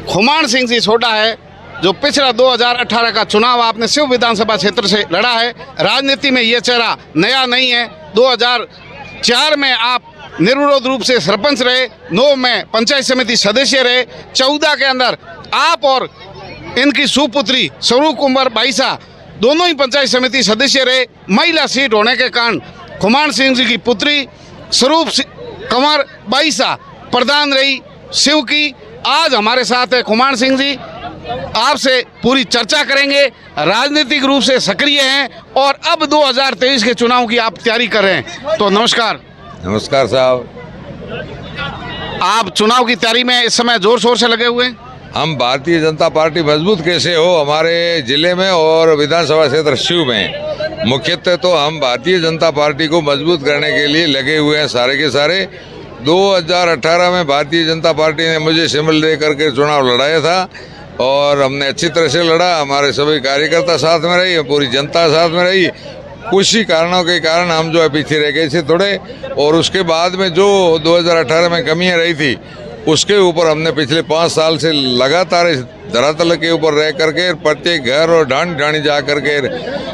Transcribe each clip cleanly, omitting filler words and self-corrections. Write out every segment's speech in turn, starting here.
खुमान सिंह जी छोटा है, जो पिछला 2018 का चुनाव आपने शिव विधानसभा क्षेत्र से लड़ा है। राजनीति में ये चेहरा नया नहीं है। 2004 में आप निर्विरोध रूप से सरपंच रहे, 9 में पंचायत समिति सदस्य रहे, 14 के अंदर आप और इनकी सुपुत्री स्वरूप कुमार बाईसा दोनों ही पंचायत समिति सदस्य रहे। महिला सीट होने के कारण खुमान सिंह जी की पुत्री स्वरूप कुमार बाईसा प्रधान रही शिव की। आज हमारे साथ है खुमान सिंह जी, आपसे पूरी चर्चा करेंगे। राजनीतिक रूप से सक्रिय हैं और अब 2023 के चुनाव की आप तैयारी कर रहे हैं। तो नमस्कार। नमस्कार साहब। आप चुनाव की तैयारी में इस समय जोर शोर से लगे हुए हैं। हम भारतीय जनता पार्टी मजबूत कैसे हो हमारे जिले में और विधानसभा क्षेत्र शिव में, मुख्यतः तो हम भारतीय जनता पार्टी को मजबूत करने के लिए लगे हुए हैं सारे के सारे। 2018 में भारतीय जनता पार्टी ने मुझे सिंबल दे करके चुनाव लड़ाया था और हमने अच्छी तरह से लड़ा। हमारे सभी कार्यकर्ता साथ में रही, पूरी जनता साथ में रही। कुछ ही कारणों के कारण हम जो है पीछे रह गए थे थोड़े, और उसके बाद में जो 2018 में कमियां रही थी उसके ऊपर हमने पिछले 5 साल से लगातार इस धरातल के ऊपर रह करके प्रत्येक घर और ढाणी जा करके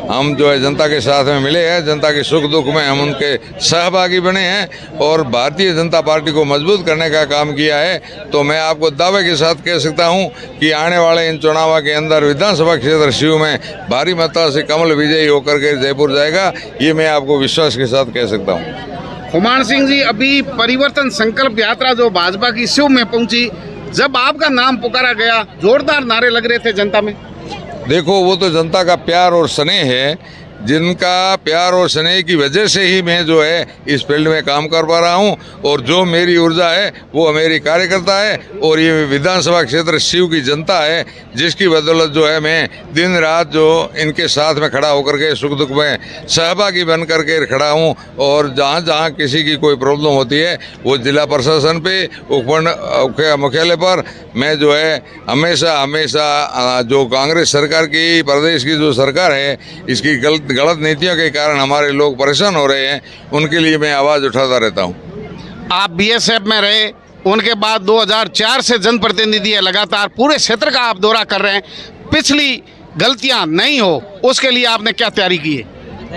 हम जो है जनता के साथ में मिले हैं। जनता के सुख दुख में हम उनके सहभागी बने हैं और भारतीय जनता पार्टी को मजबूत करने का काम किया है। तो मैं आपको दावे के साथ कह सकता हूं कि आने वाले इन चुनाव के अंदर विधानसभा क्षेत्र शिव में भारी मात्रा से कमल विजयी होकर के जयपुर जाएगा, ये मैं आपको विश्वास के साथ कह सकता हूँ। खुमान सिंह जी, अभी परिवर्तन संकल्प यात्रा जो भाजपा की शिव में पहुंची, जब आपका नाम पुकारा गया, जोरदार नारे लग रहे थे जनता में। देखो, वो तो जनता का प्यार और स्नेह है। जिनका प्यार और स्नेह की वजह से ही मैं जो है इस फील्ड में काम कर पा रहा हूं, और जो मेरी ऊर्जा है वो मेरी कार्यकर्ता है और ये विधानसभा क्षेत्र शिव की जनता है, जिसकी बदौलत जो है मैं दिन रात जो इनके साथ में खड़ा होकर के सुख दुख में सहभागी बन करके खड़ा हूं। और जहां जहां किसी की कोई प्रॉब्लम होती है वो जिला प्रशासन पे, उपखंड मुख्यालय पर मैं जो है हमेशा जो कांग्रेस सरकार की, प्रदेश की जो सरकार है, इसकी गलत नीतियों के कारण हमारे लोग परेशान हो रहे हैं, उनके लिए मैं आवाज़ उठाता रहता हूँ। आप बीएसएफ में रहे, उनके बाद 2004 से जनप्रतिनिधि है, लगातार पूरे क्षेत्र का आप दौरा कर रहे हैं। पिछली गलतियां नहीं हो उसके लिए आपने क्या तैयारी की है?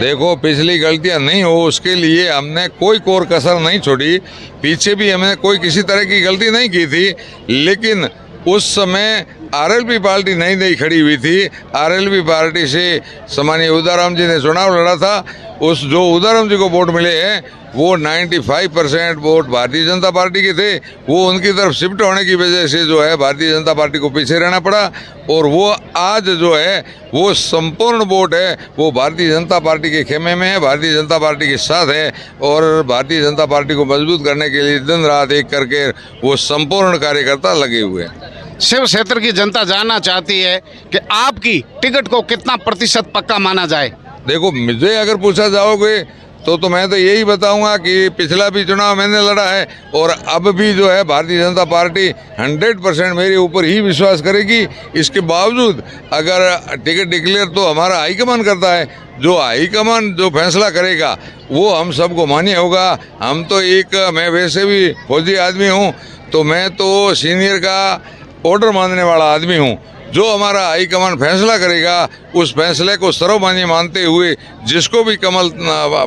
देखो, पिछली गलतियां नहीं हो उसके लिए हमने कोई कोर कसर नहीं छोड़ी। पीछे भी हमने कोई किसी तरह की गलती नहीं की थी, लेकिन उस समय आरएलपी पार्टी नहीं खड़ी हुई थी। आरएलपी पार्टी से सम्मानीय उदाराम जी ने चुनाव लड़ा था। उस जो उदाराम जी को वोट मिले हैं वो 95% वोट भारतीय जनता पार्टी के थे। वो उनकी तरफ शिफ्ट होने की वजह से जो है भारतीय जनता पार्टी को पीछे रहना पड़ा, और वो आज जो है वो संपूर्ण वोट है वो भारतीय जनता पार्टी के खेमे में है, भारतीय जनता पार्टी के साथ है। और भारतीय जनता पार्टी को मजबूत करने के लिए दिन रात एक करके वो संपूर्ण कार्यकर्ता लगे हुए हैं। शिव क्षेत्र की जनता जानना चाहती है कि आपकी टिकट को कितना प्रतिशत पक्का माना जाए। देखो, मुझे अगर पूछा जाओगे तो मैं तो यही बताऊंगा कि पिछला भी चुनाव मैंने लड़ा है और अब भी जो है भारतीय जनता पार्टी 100% मेरे ऊपर ही विश्वास करेगी। इसके बावजूद अगर टिकट डिक्लेयर तो हमारा हाईकमान करता है, जो हाईकमान जो फैसला करेगा वो हम सबको मान्य होगा। हम तो मैं वैसे भी फौजी आदमी हूँ, तो मैं तो सीनियर का ऑर्डर मानने वाला आदमी हूँ। जो हमारा हाईकमान फैसला करेगा उस फैसले को सर्वमान्य मानते हुए जिसको भी कमल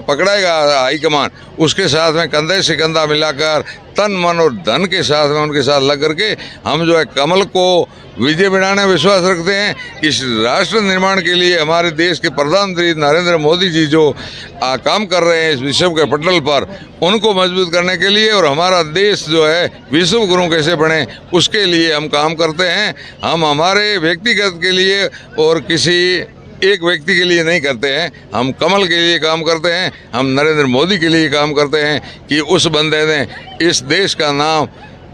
पकड़ाएगा हाईकमान, उसके साथ में कंधे से कंधा मिलाकर तन मन और धन के साथ में उनके साथ लग करके हम जो है कमल को विजय बनाने में विश्वास रखते हैं। इस राष्ट्र निर्माण के लिए हमारे देश के प्रधानमंत्री नरेंद्र मोदी जी जो काम कर रहे हैं इस विश्व के पटल पर, उनको मजबूत करने के लिए और हमारा देश जो है विश्व गुरु कैसे बने उसके लिए हम काम करते हैं। हम हमारे व्यक्तिगत के लिए और किसी एक व्यक्ति के लिए नहीं करते हैं, हम कमल के लिए काम करते हैं। हम नरेंद्र मोदी के लिए काम करते हैं कि उस बंदे ने इस देश का नाम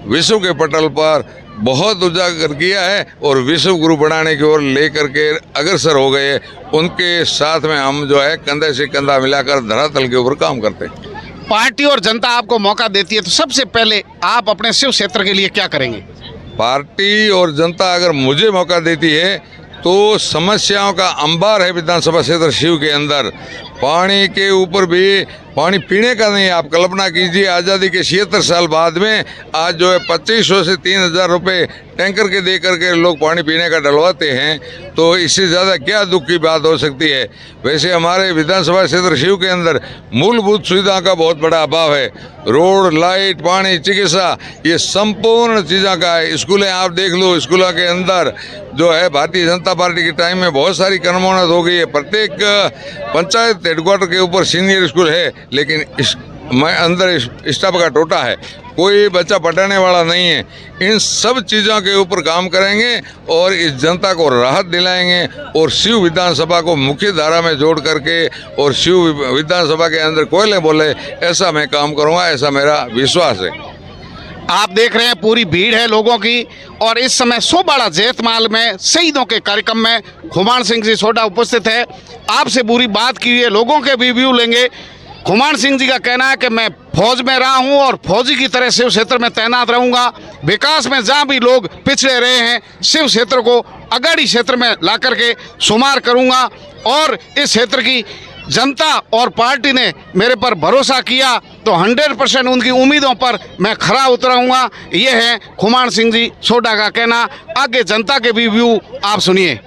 विश्व के पटल पर बहुत उजागर किया है और विश्व गुरु बनाने की ओर लेकर के अग्रसर हो गए। उनके साथ में हम जो है कंधे से कंधा मिलाकर धरातल के ऊपर काम करते हैं। पार्टी और जनता आपको मौका देती है तो सबसे पहले आप अपने शिव क्षेत्र के लिए क्या करेंगे? पार्टी और जनता अगर मुझे मौका देती है तो समस्याओं का अंबार है विधानसभा क्षेत्र शिव के अंदर। पानी के ऊपर भी पानी पीने का नहीं है। आप कल्पना कीजिए, आज़ादी के 76 साल बाद में आज जो है 2500 से 3000 रुपये टैंकर के दे करके लोग पानी पीने का डलवाते हैं, तो इससे ज़्यादा क्या दुख की बात हो सकती है। वैसे हमारे विधानसभा क्षेत्र शिव के अंदर मूलभूत सुविधा का बहुत बड़ा अभाव है। रोड, लाइट, पानी, चिकित्सा, ये संपूर्ण चीज़ों का है। स्कूलें आप देख लो, स्कूलों के अंदर जो है भारतीय जनता पार्टी के टाइम में बहुत सारी क्रमोन्नत हो गई है। प्रत्येक पंचायत हेडक्वार्टर के ऊपर सीनियर स्कूल है, लेकिन अंदर स्टाफ का टोटा है, कोई बच्चा पढ़ाने वाला नहीं है। इन सब चीज़ों के ऊपर काम करेंगे और इस जनता को राहत दिलाएंगे और शिव विधानसभा को मुख्य धारा में जोड़ करके और शिव विधानसभा के अंदर कोयले बोले ऐसा मैं काम करूँगा, ऐसा मेरा विश्वास है। आप देख रहे हैं पूरी भीड़ है लोगों की, और इस समय सोबाड़ा जैतमाल में शहीदों के कार्यक्रम में खुमान सिंह जी सोडा उपस्थित है। आपसे पूरी बात की है, लोगों के भी व्यू लेंगे। खुमान सिंह जी का कहना है कि मैं फौज में रहा हूं और फौजी की तरह शिव क्षेत्र में तैनात रहूंगा। विकास में जहां भी लोग पिछड़े रहे हैं, शिव क्षेत्र को अगाड़ी क्षेत्र में ला करके शुमार करूंगा, और इस क्षेत्र की जनता और पार्टी ने मेरे पर भरोसा किया तो 100% उनकी उम्मीदों पर मैं खरा उतराऊंगा। ये है खुमान सिंह जी सोडा का कहना। आगे जनता के भी व्यू आप सुनिए।